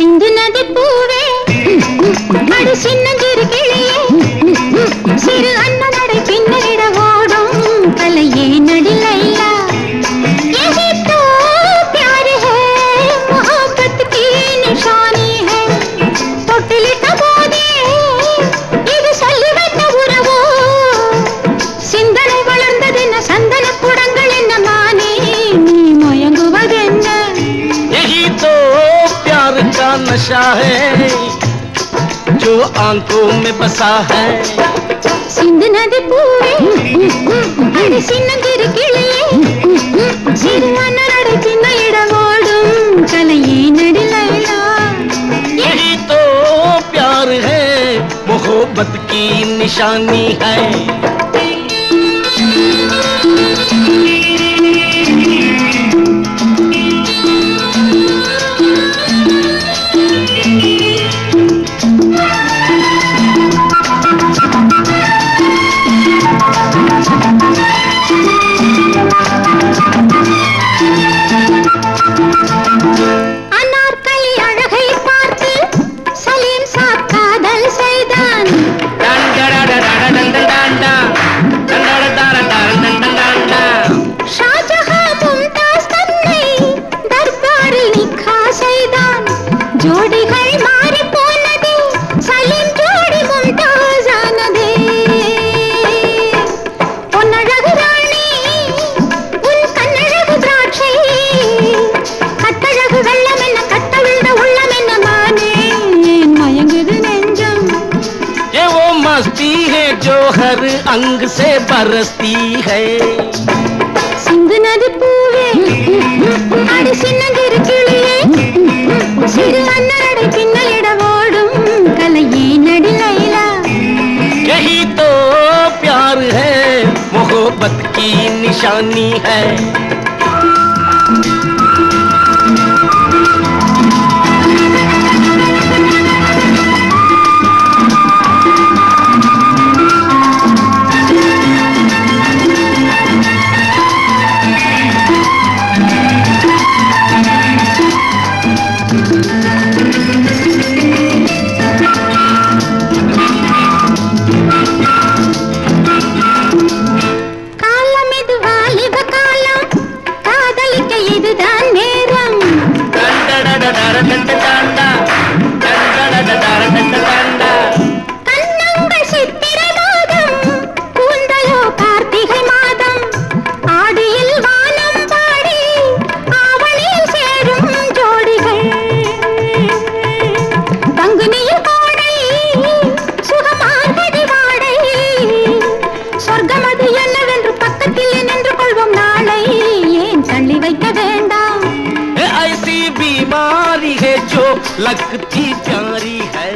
சிந்து நதி பூவே அடி சின்னஞ்சிறு கிளியே சிறு அண்ணனடை பின்னரிட ஓடும் கலையே நடி லைலா यही तो प्यार है मोहब्बत की निशानी है தொட்டிலிட்ட போதே இது சொல்லிவந்த உறவோ சிந்தனை வளர்ந்ததென்ன சந்தன குடங்கள் என்ன மானே நீ மயங்குவதென்ன यही तो प्यार का नशा है जो आंखों में बसा है சிந்து நதி பூவே அடி சின்னஞ்சிறு கிளியே சிறு அண்ணனடை பின்னரிட ஓடும் கலையே நடி லைலா यही तो प्यार है मोहब्बत की निशानी है அனார்கலி அழகை பார்த்து சலீம் சாப் காதல் செய்தான் ஷாஜஹான் மும்தாஸ் தன்னை தர்பாரில் நிக்கா செய்தான் ஜோடிகள் மாறி போனதே சலீம் ஜோடி மும்தாஸ் ஆனதே பொன்னழகு ராணி உன் கண்ணழகு திராட்சை கட்டழகு வெள்ளம் என்ன கட்டவிழ்ந்த உள்ளம் என்ன மானே ஏன் மயங்குது நெஞ்சம் ये वो मस्ती है जो हर अंग से बरसती है சிந்து நதி பூவே அடி சின்னஞ்சிறு கிளியே சிறு அண்ணனடை பின்னலிட ஓடும் கலையே நடி லைலா यही तो प्यार है मोहब्बत की निशानी है காலம் இது வாலிப காலம் காதலிக்க இதுதான் நேரம் கண்ணங்கள் சித்திரை மாதம் கூந்தலோ கார்த்திகை மாதம் ஆடியில் வானம் பாடி ஆவணியில் சேரும் ஜோடிகள் பங்குனியில் கோடை சுகமார்கழி வாடை சொர்க்கம் அது என்னவென்று பக்கத்தில் நின்று கொள்வோம் நாளை ஏன் தள்ளி வைக்க வேண்டாம் ऐसी बीमारी है जो लगती प्यारी है